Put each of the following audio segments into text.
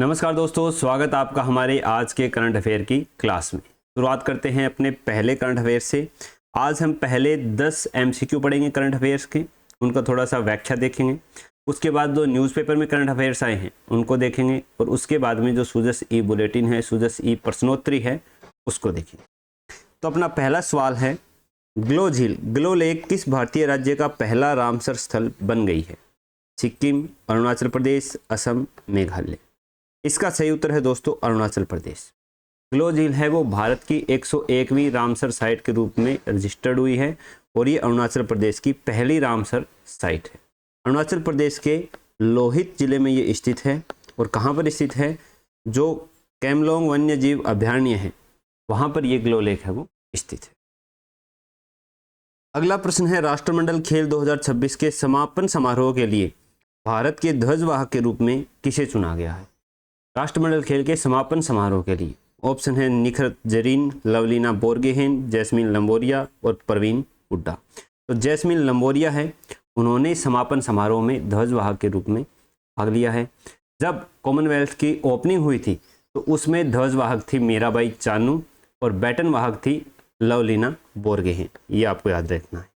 नमस्कार दोस्तों, स्वागत आपका हमारे आज के करंट अफेयर की क्लास में। शुरुआत करते हैं अपने पहले करंट अफेयर से। आज हम पहले 10 एमसीक्यू पढ़ेंगे करंट अफेयर्स के, उनका थोड़ा सा व्याख्या देखेंगे। उसके बाद जो न्यूज़पेपर में करंट अफेयर्स आए हैं उनको देखेंगे, और उसके बाद में जो सुजस ई बुलेटिन है, सुजस ई प्रश्नोत्तरी है, उसको देखेंगे। तो अपना पहला सवाल है, ग्लो झील, ग्लो लेक किस भारतीय राज्य का पहला रामसर स्थल बन गई है? सिक्किम, अरुणाचल प्रदेश, असम, मेघालय। इसका सही उत्तर है दोस्तों अरुणाचल प्रदेश। ग्लो झील है वो भारत की 101वीं रामसर साइट के रूप में रजिस्टर्ड हुई है, और ये अरुणाचल प्रदेश की पहली रामसर साइट है। अरुणाचल प्रदेश के लोहित जिले में ये स्थित है। और कहाँ पर स्थित है? जो कैमलोंग वन्य जीव अभयारण्य है वहाँ पर ये ग्लो लेक है वो स्थित है। अगला प्रश्न है, राष्ट्रमंडल खेल 2026 के समापन समारोह के लिए भारत के ध्वजवाहक के रूप में किसे चुना गया है? राष्ट्रमंडल खेल के समापन समारोह के लिए ऑप्शन है निखत जरीन, लवलीना बोर्गोहेन, जैस्मिन लंबोरिया और प्रवीण हुड्डा। तो जैस्मिन लंबोरिया है, उन्होंने समापन समारोह में ध्वजवाहक के रूप में भाग लिया है। जब कॉमनवेल्थ की ओपनिंग हुई थी तो उसमें ध्वजवाहक थी मीराबाई चानू और बैटन वाहक थी लवलीना बोर्गोहेन, ये आपको याद रखना है।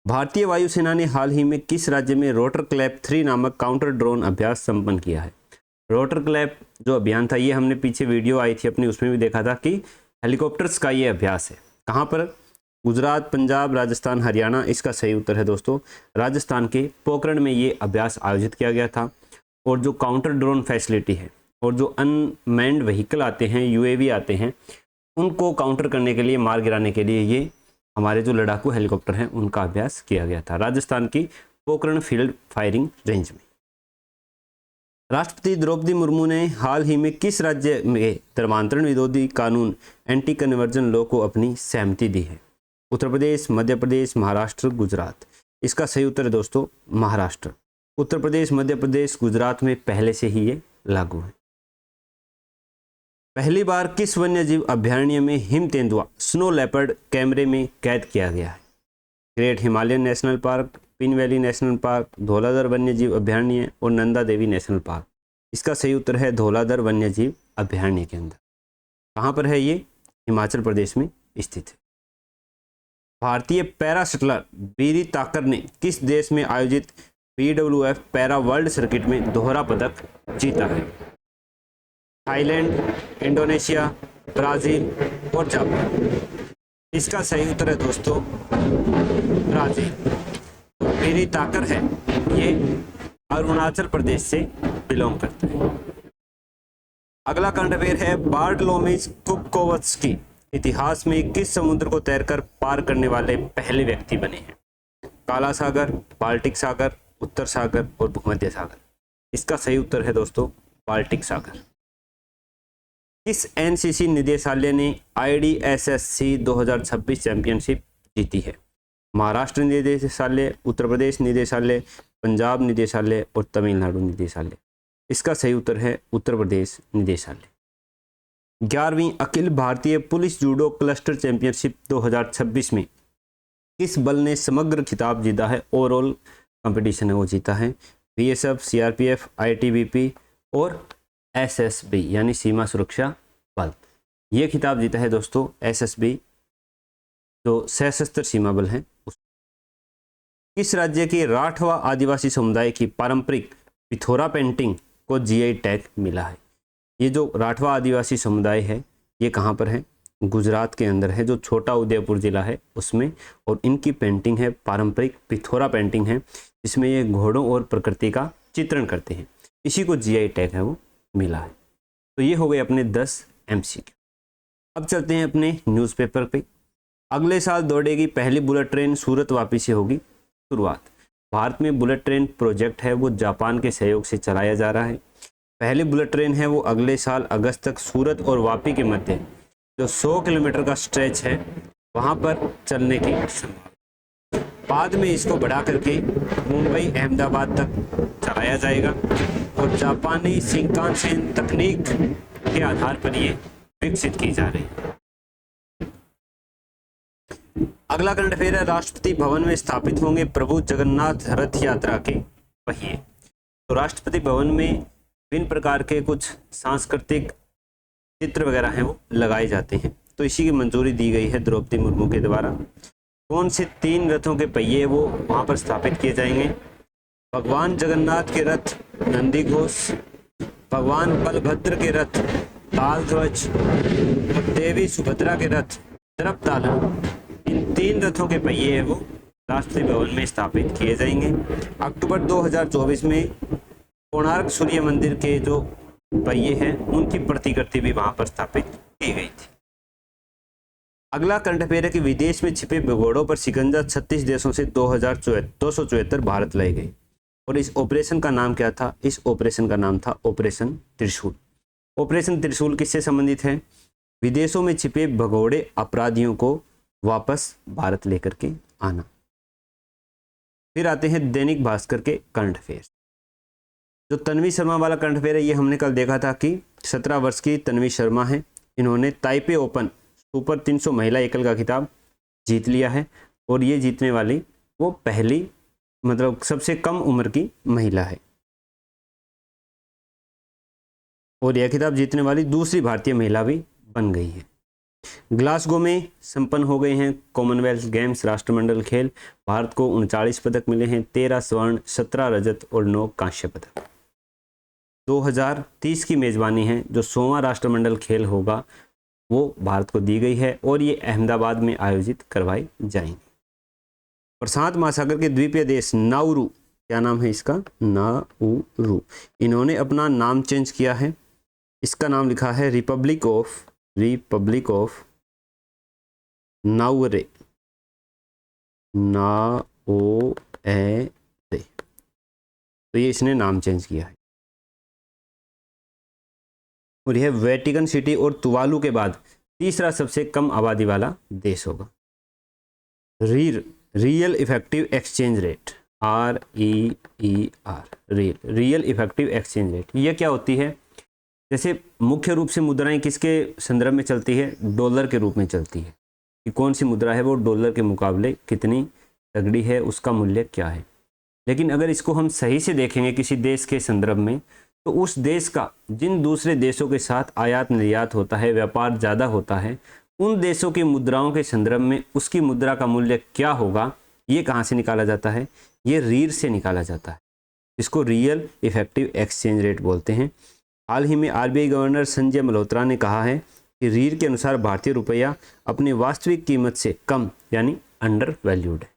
भारतीय वायुसेना ने हाल ही में किस राज्य में रोटर क्लैप 3 नामक काउंटर ड्रोन अभ्यास संपन्न किया है? रोटर क्लैप जो अभियान था, ये हमने पीछे वीडियो आई थी अपनी, उसमें भी देखा था कि हेलीकॉप्टर्स का ये अभ्यास है। कहाँ पर? गुजरात, पंजाब, राजस्थान, हरियाणा। इसका सही उत्तर है दोस्तों राजस्थान के पोखरण में ये अभ्यास आयोजित किया गया था। और जो काउंटर ड्रोन फैसिलिटी है और जो अनमैन्ड व्हीकल आते हैं, यूएवी आते हैं, उनको काउंटर करने के लिए, मार गिराने के लिए ये हमारे जो लड़ाकू हेलीकॉप्टर हैं उनका अभ्यास किया गया था राजस्थान की पोखरण फील्ड फायरिंग रेंज में। राष्ट्रपति द्रौपदी मुर्मू ने हाल ही में किस राज्य में धर्मांतरण विरोधी कानून एंटी कन्वर्जन लॉ को अपनी सहमति दी है? उत्तर प्रदेश, मध्य प्रदेश, महाराष्ट्र, गुजरात। इसका सही उत्तर है दोस्तों महाराष्ट्र। उत्तर प्रदेश, मध्य प्रदेश, गुजरात में पहले से ही ये लागू है। पहली बार किस वन्यजीव अभयारण्य में हिम तेंदुआ स्नो लेपर्ड कैमरे में कैद किया गया है? Great Himalayan national park, pin valley national park, Dhauladhar वन्यजीव अभयारण्य और नंदा देवी नेशनल पार्क। इसका सही उत्तर है धौलाधर वन्यजीव अभयारण्य के अंदर। कहाँ पर है ये? हिमाचल प्रदेश में स्थित है। भारतीय पैरा शटलर बीरी ताकर ने किस देश में आयोजित BWF पैरा वर्ल्ड सर्किट में दोहरा पदक जीता है? थाईलैंड, इंडोनेशिया, ब्राजील और जापान। इसका सही उत्तर है दोस्तों ब्राजील। बीरी ताकर है ये अरुणाचल प्रदेश से बिलोंग करता है। अगला करंट अफेयर है, बार्टलोमेज कुबकोवस्की इतिहास में किस समुद्र को तैरकर पार करने वाले पहले व्यक्ति बने हैं? काला सागर, बाल्टिक सागर, उत्तर सागर और भूमध्य सागर। इसका सही उत्तर है दोस्तों बाल्टिक सागर। किस एनसीसी निदेशालय ने IDSSC 2026 चैंपियनशिप जीती है? महाराष्ट्र निदेशालय, उत्तर प्रदेश निदेशालय, पंजाब निदेशालय और तमिलनाडु निदेशालय। इसका सही उत्तर है उत्तर प्रदेश निदेशालय। 11वीं Akhil Bharatiya police judo cluster championship 2026 में किस बल ने समग्र खिताब जीता है? ओवरऑल कंपटीशन है वो जीता है। BSF, CRPF, ITBP और SSB यानी सीमा सुरक्षा बल। ये खिताब जीता है दोस्तों SSB, जो सशस्त्र सीमा बल है। किस राज्य के राठवा आदिवासी समुदाय की पारंपरिक पिथौरा पेंटिंग को GI टैग मिला है? ये जो राठवा आदिवासी समुदाय है ये कहाँ पर है? गुजरात के अंदर है, जो छोटा उदयपुर जिला है उसमें। और इनकी पेंटिंग है पारंपरिक पिथौरा पेंटिंग है, जिसमें ये घोड़ों और प्रकृति का चित्रण करते हैं। इसी को GI टैग है वो मिला है। तो ये हो गए अपने 10 MCQ। अब चलते हैं अपने न्यूज़पेपर पे। अगले साल दौड़ेगी पहली बुलेट ट्रेन, सूरत वापी से होगी शुरुआत। भारत में बुलेट ट्रेन प्रोजेक्ट है वो जापान के सहयोग से चलाया जा रहा है। पहली बुलेट ट्रेन है वो अगले साल अगस्त तक सूरत और वापी के मध्य जो 100 किलोमीटर का स्ट्रेच है वहाँ पर चलने की संभावना। बाद में इसको बढ़ा करके मुंबई, अहमदाबाद तक चलाया जाएगा। और जापानी शिंकानसेन तकनीक के आधार पर ये विकसित की जा रही है। अगला करंट अफेयर है, राष्ट्रपति भवन में स्थापित होंगे प्रभु जगन्नाथ रथ यात्रा के पहिए। तो राष्ट्रपति भवन में विभिन्न प्रकार के कुछ सांस्कृतिक चित्र वगैरह हैं वो लगाए जाते हैं। तो इसी की मंजूरी दी गई है द्रौपदी मुर्मू के द्वारा। कौन से 3 रथों के पहिए वो वहाँ पर स्थापित किए जाएंगे? भगवान जगन्नाथ के रथ नंदी घोष, भगवान बलभद्र के रथ ताल ध्वज और देवी सुभद्रा के रथ दर्प तालन। इन 3 रथों के पहिए हैं वो राष्ट्रपति भवन में स्थापित किए जाएंगे। अक्टूबर 2024 में कोणार्क सूर्य मंदिर के जो पहिए हैं उनकी प्रतिकृति भी वहां पर स्थापित की गई थी। अगला करंट अफेयर है कि विदेश में छिपे भगोड़ों पर शिकंजा 36 देशों से 274 भारत लाई गई। और इस ऑपरेशन का नाम क्या था? इस ऑपरेशन का नाम था ऑपरेशन त्रिशूल। ऑपरेशन त्रिशूल किससे संबंधित है? विदेशों में छिपे भगोड़े अपराधियों को वापस भारत लेकर के आना। फिर आते हैं दैनिक भास्कर के करंट अफेयर। जो तन्वी शर्मा वाला करंट अफेयर है ये हमने कल देखा था कि 17 वर्ष की तन्वी शर्मा है, इन्होंने ताइपे ओपन सुपर 300 महिला एकल का खिताब जीत लिया है और ये जीतने वाली वो पहली मतलब सबसे कम उम्र की महिला है और यह खिताब जीतने वाली दूसरी भारतीय महिला भी बन गई है। ग्लासगो में संपन्न हो गए हैं कॉमनवेल्थ गेम्स राष्ट्रमंडल खेल। भारत को 39 पदक मिले हैं, 13 स्वर्ण, 17 रजत और 9 कांस्य पदक। 2030 की मेजबानी है जो 100वां राष्ट्रमंडल खेल होगा वो भारत को दी गई है और ये अहमदाबाद में आयोजित करवाए जाएंगे। प्रशांत महासागर के द्वीपीय देश नाउरू, क्या नाम है इसका? नाउरू। इन्होंने अपना नाम चेंज किया है, इसका नाम लिखा है रिपब्लिक ऑफ नाउरे, तो ये इसने नाम चेंज किया है और यह वेटिकन सिटी और तुवालू के बाद तीसरा सबसे कम आबादी वाला देश होगा। Real effective exchange rate, REER, real effective exchange rate, यह क्या होती है? जैसे मुख्य रूप से मुद्राएं किसके संदर्भ में चलती है? डॉलर के रूप में चलती है कि कौन सी मुद्रा है वो डॉलर के मुकाबले कितनी तगड़ी है, उसका मूल्य क्या है। लेकिन अगर इसको हम सही से देखेंगे किसी देश के संदर्भ में तो उस देश का जिन दूसरे देशों के साथ आयात निर्यात होता है, व्यापार ज़्यादा होता है, उन देशों की मुद्राओं के संदर्भ में उसकी मुद्रा का मूल्य क्या होगा, ये कहाँ से निकाला जाता है? ये रीर से निकाला जाता है, इसको रियल इफेक्टिव एक्सचेंज रेट बोलते हैं। हाल ही में RBI गवर्नर संजय मल्होत्रा ने कहा है कि रीर के अनुसार भारतीय रुपया अपनी वास्तविक कीमत से कम यानी अंडर वैल्यूड है।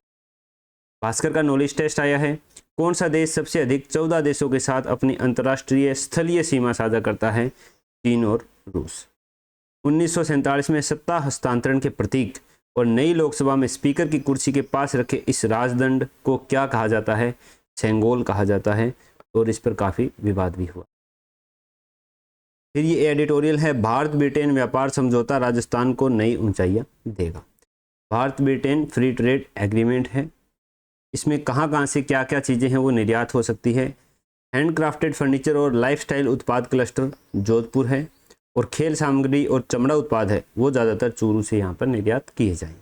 भास्कर का नॉलेज टेस्ट आया है। कौन सा देश सबसे अधिक 14 देशों के साथ अपनी अंतर्राष्ट्रीय स्थलीय सीमा साझा करता है? चीन और रूस। 1947 में सत्ता हस्तांतरण के प्रतीक और नई लोकसभा में स्पीकर की कुर्सी के पास रखे इस राजदंड को क्या कहा जाता है? सेंगोल कहा जाता है और इस पर काफ़ी विवाद भी हुआ। फिर ये एडिटोरियल है, भारत ब्रिटेन व्यापार समझौता राजस्थान को नई ऊंचाइयां देगा। Bharat Britain free trade agreement है, इसमें कहाँ से क्या क्या चीज़ें हैं वो निर्यात हो सकती है। हैंडक्राफ्टेड फर्नीचर और लाइफस्टाइल उत्पाद क्लस्टर जोधपुर है और खेल सामग्री और चमड़ा उत्पाद है वो ज़्यादातर चूरू से यहाँ पर निर्यात किए जाएंगे।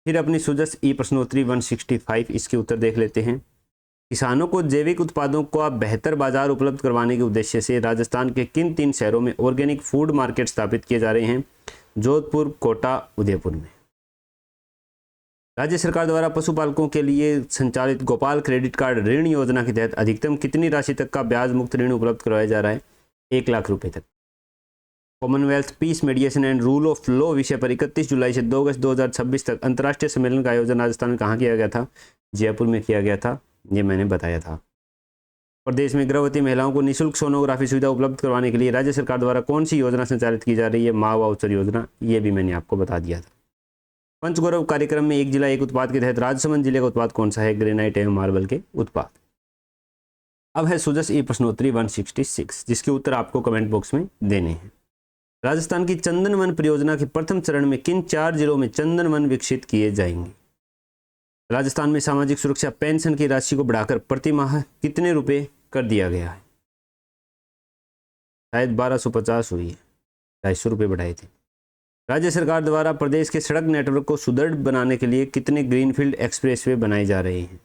फिर अपनी सुजस ई प्रश्नोत्तरी 165 इसके उत्तर देख लेते हैं। किसानों को जैविक उत्पादों का बेहतर बाजार उपलब्ध करवाने के उद्देश्य से राजस्थान के किन 3 शहरों में ऑर्गेनिक फूड मार्केट स्थापित किए जा रहे हैं? जोधपुर, कोटा, उदयपुर में। राज्य सरकार द्वारा पशुपालकों के लिए संचालित गोपाल क्रेडिट कार्ड ऋण योजना के तहत अधिकतम कितनी राशि तक का ब्याज मुक्त ऋण उपलब्ध करवाया जा रहा है? 1 लाख रुपए तक। Commonwealth peace mediation and rule of law विषय पर 31 जुलाई से 2 अगस्त 2026 तक अंतर्राष्ट्रीय सम्मेलन का आयोजन राजस्थान में कहाँ किया गया था? जयपुर में किया गया था, ये मैंने बताया था। प्रदेश में गर्भवती महिलाओं को निःशुल्क सोनोग्राफी सुविधा उपलब्ध करवाने के लिए राज्य सरकार द्वारा कौन सी योजना संचालित की जा रही है? माँ वाउचर योजना, ये भी मैंने आपको बता दिया था। पंचगौरव कार्यक्रम में एक जिला एक उत्पाद के तहत राजसमंद जिले का उत्पाद कौन सा है? ग्रेनाइट एवं मार्बल के उत्पाद। अब है सुजस ई प्रश्नोत्तरी 166 जिसके उत्तर आपको कमेंट बॉक्स में देने हैं। राजस्थान की चंदन वन परियोजना के प्रथम चरण में किन 4 जिलों में चंदन वन विकसित किए जाएंगे? राजस्थान में सामाजिक सुरक्षा पेंशन की राशि को बढ़ाकर प्रति माह कितने रुपए कर दिया गया है? शायद 1250 हुई है, 250 रुपये बढ़ाए थे। राज्य सरकार द्वारा प्रदेश के सड़क नेटवर्क को सुदृढ़ बनाने के लिए कितने ग्रीनफील्ड एक्सप्रेसवे बनाए जा रहे हैं?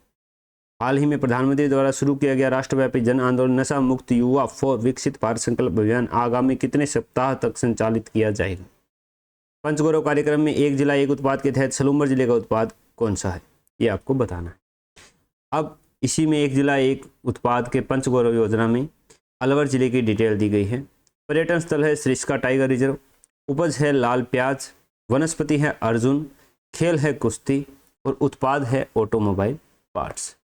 हाल ही में प्रधानमंत्री द्वारा शुरू किया गया राष्ट्रव्यापी जन आंदोलन नशा मुक्त युवा फॉर विकसित भारत संकल्प अभियान आगामी कितने सप्ताह तक संचालित किया जाएगा? पंचगौरव कार्यक्रम में एक जिला एक उत्पाद के तहत सलूम्बर जिले का उत्पाद कौन सा है, ये आपको बताना है। अब इसी में एक जिला एक उत्पाद के पंचगौरव योजना में अलवर जिले की डिटेल दी गई है। पर्यटन स्थल है सरिस्का टाइगर रिजर्व, उपज है लाल प्याज, वनस्पति है अर्जुन, खेल है कुश्ती और उत्पाद है ऑटोमोबाइल पार्ट्स।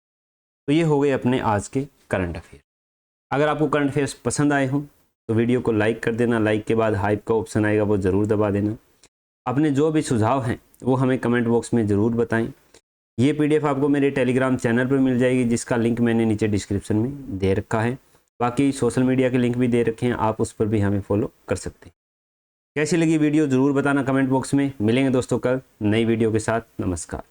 तो ये हो गए अपने आज के करंट अफेयर। अगर आपको करंट अफेयर्स पसंद आए हों तो वीडियो को लाइक कर देना, लाइक के बाद हाइप का ऑप्शन आएगा वो ज़रूर दबा देना। अपने जो भी सुझाव हैं वो हमें कमेंट बॉक्स में ज़रूर बताएं। ये पीडीएफ आपको मेरे टेलीग्राम चैनल पर मिल जाएगी जिसका लिंक मैंने नीचे डिस्क्रिप्शन में दे रखा है। बाकी सोशल मीडिया के लिंक भी दे रखे हैं, आप उस पर भी हमें फॉलो कर सकते हैं। कैसी लगी वीडियो ज़रूर बताना कमेंट बॉक्स में। मिलेंगे दोस्तों कल नई वीडियो के साथ। नमस्कार।